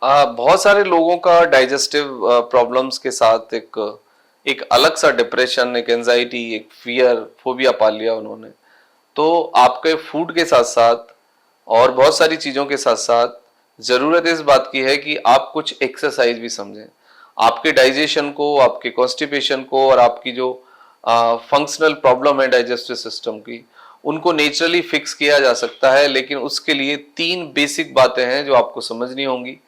बहुत सारे लोगों का डाइजेस्टिव प्रॉब्लम्स के साथ एक एक अलग सा डिप्रेशन, एक एंजाइटी, एक फियर, फोबिया पाल लिया उन्होंने। तो आपके फूड के साथ साथ और बहुत सारी चीज़ों के साथ साथ ज़रूरत इस बात की है कि आप कुछ एक्सरसाइज भी समझें। आपके डाइजेशन को, आपके कॉन्स्टिपेशन को और आपकी जो फंक्शनल प्रॉब्लम है डाइजेस्टिव सिस्टम की, उनको नेचुरली फिक्स किया जा सकता है, लेकिन उसके लिए 3 बेसिक बातें हैं जो आपको समझनी होंगी।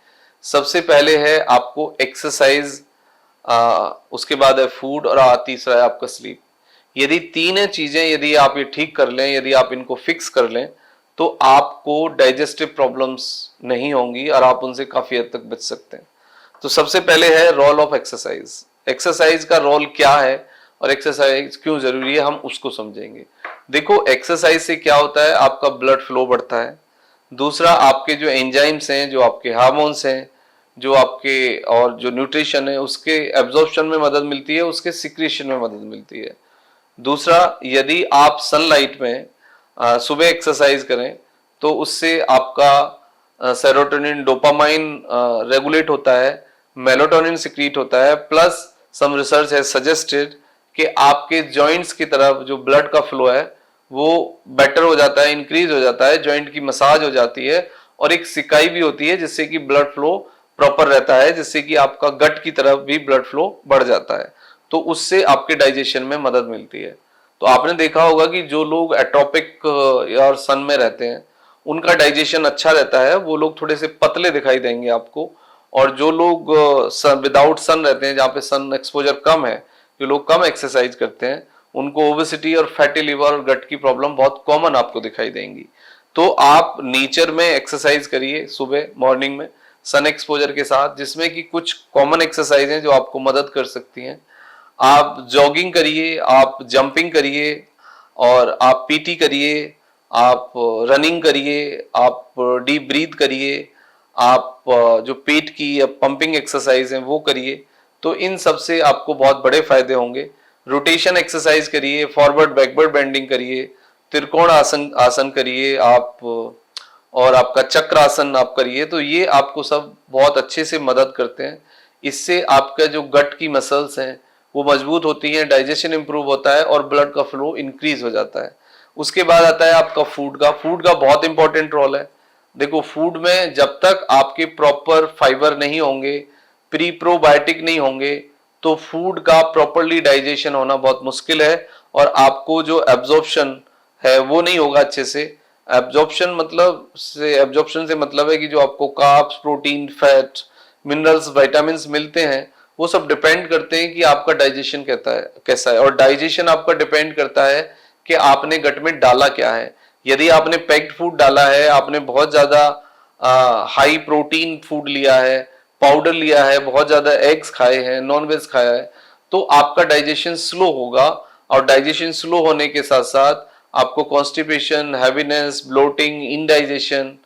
सबसे पहले है आपको एक्सरसाइज, उसके बाद है फूड और तीसरा है आपका स्लीप। यदि तीन चीजें यदि आप ये ठीक कर लें, यदि आप इनको फिक्स कर लें, तो आपको डाइजेस्टिव प्रॉब्लम्स नहीं होंगी और आप उनसे काफी हद तक बच सकते हैं। तो सबसे पहले है रोल ऑफ एक्सरसाइज। एक्सरसाइज का रोल क्या है और एक्सरसाइज क्यों जरूरी है, हम उसको समझेंगे। देखो, एक्सरसाइज से क्या होता है, आपका ब्लड फ्लो बढ़ता है। दूसरा, आपके जो एंजाइम्स हैं, जो आपके हार्मोन्स हैं, जो आपके और जो न्यूट्रिशन है, उसके एब्जॉर्प्शन में मदद मिलती है, उसके सिक्रीशन में मदद मिलती है। दूसरा, यदि आप सनलाइट में सुबह एक्सरसाइज करें तो उससे आपका सेरोटोनिन, डोपामाइन रेगुलेट होता है, मेलाटोनिन सिक्रीट होता है, प्लस सम रिसर्च है सजेस्टेड कि आपके जॉइंट्स की तरफ जो ब्लड का फ्लो है वो बेटर हो जाता है, इंक्रीज हो जाता है, जॉइंट की मसाज हो जाती है और एक सिकाई भी होती है जिससे कि ब्लड फ्लो प्रॉपर रहता है, जिससे कि आपका गट की तरफ भी ब्लड फ्लो बढ़ जाता है। तो उससे आपके डाइजेशन में मदद मिलती है। तो आपने देखा होगा कि जो लोग एटॉपिक या सन में रहते हैं उनका डाइजेशन अच्छा रहता है, वो लोग थोड़े से पतले दिखाई देंगे आपको। और जो लोग विदाउट सन रहते हैं, जहाँ पे सन एक्सपोजर कम है, जो लोग कम एक्सरसाइज करते हैं, उनको ओबेसिटी और फैटी लिवर और गट की प्रॉब्लम बहुत कॉमन आपको दिखाई देंगी। तो आप नेचर में एक्सरसाइज करिए सुबह मॉर्निंग में सन एक्सपोजर के साथ, जिसमें कि कुछ कॉमन एक्सरसाइज हैं जो आपको मदद कर सकती हैं। आप जॉगिंग करिए, आप जंपिंग करिए और आप पीटी करिए, आप रनिंग करिए, आप डीप ब्रीथ करिए, आप जो पेट की पंपिंग एक्सरसाइज है वो करिए। तो इन सब से आपको बहुत बड़े फायदे होंगे। रोटेशन एक्सरसाइज करिए, फॉरवर्ड बैकवर्ड बेंडिंग करिए, त्रिकोण आसन आसन करिए आप, और आपका चक्र आसन आप करिए। तो ये आपको सब बहुत अच्छे से मदद करते हैं। इससे आपका जो गट की मसल्स हैं वो मजबूत होती हैं, डाइजेशन इंप्रूव होता है और ब्लड का फ्लो इंक्रीज हो जाता है। उसके बाद आता है आपका फूड का बहुत इंपॉर्टेंट रोल है। देखो, फूड में जब तक आपके प्रॉपर फाइबर नहीं होंगे, प्री प्रोबायोटिक नहीं होंगे, तो फूड का प्रॉपरली डाइजेशन होना बहुत मुश्किल है और आपको जो एब्जॉर्प्शन है वो नहीं होगा अच्छे से। एब्जॉर्प्शन से मतलब है कि जो आपको carbs, protein, fat, minerals, vitamin मिलते हैं, वो सब डिपेंड करते हैं कि आपका डाइजेशन कैसा है। और डाइजेशन आपका डिपेंड करता है कि आपने गट में डाला क्या है। यदि आपने पैक्ड फूड डाला है, आपने बहुत ज्यादा हाई प्रोटीन फूड लिया है, पाउडर लिया है, बहुत ज्यादा एग्स खाए हैं, नॉन वेज खाया है, तो आपका डाइजेशन स्लो होगा। और डाइजेशन स्लो होने के साथ साथ आपको कॉन्स्टिपेशन, हैवीनेस, ब्लोटिंग, इनडाइजेशन,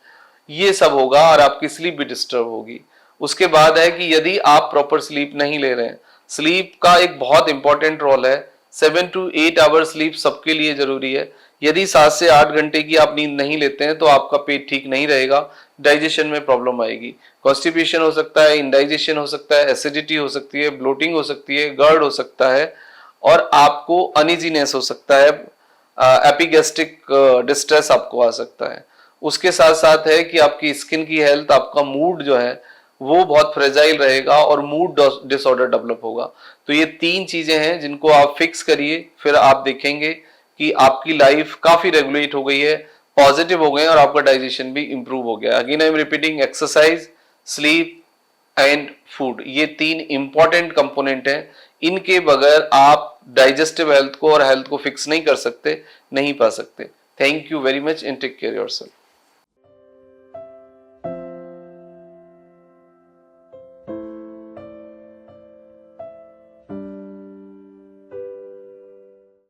ये सब होगा और आपकी स्लीप भी डिस्टर्ब होगी। उसके बाद है कि यदि आप प्रॉपर स्लीप नहीं ले रहे हैं, स्लीप का एक बहुत इंपॉर्टेंट रोल है। 7 to 8 आवर स्लीप सबके लिए जरूरी है। यदि 7 से 8 घंटे की आप नींद नहीं लेते हैं तो आपका पेट ठीक नहीं रहेगा, डाइजेशन में प्रॉब्लम आएगी, कॉन्स्टिपेशन हो सकता है, इंडाइजेशन हो सकता है, एसिडिटी हो सकती है, ब्लोटिंग हो सकती है, गर्ड हो सकता है और आपको अनइजीनेस हो सकता है, एपिगेस्ट्रिक डिस्ट्रेस आपको आ सकता है। उसके साथ साथ है कि आपकी स्किन की हेल्थ, आपका मूड जो है वो बहुत फ्रेजाइल रहेगा और मूड डिसऑर्डर डेवलप होगा। तो ये 3 चीजें हैं जिनको आप फिक्स करिए, फिर आप देखेंगे कि आपकी लाइफ काफी रेगुलेट हो गई है, पॉजिटिव हो गए और आपका डाइजेशन भी इंप्रूव हो गया। Again I am repeating, exercise, sleep and food, ये 3 इंपॉर्टेंट कंपोनेंट हैं। इनके बगैर आप डाइजेस्टिव हेल्थ को और हेल्थ को फिक्स नहीं कर सकते, नहीं पा सकते। Thank you very much and take care yourself.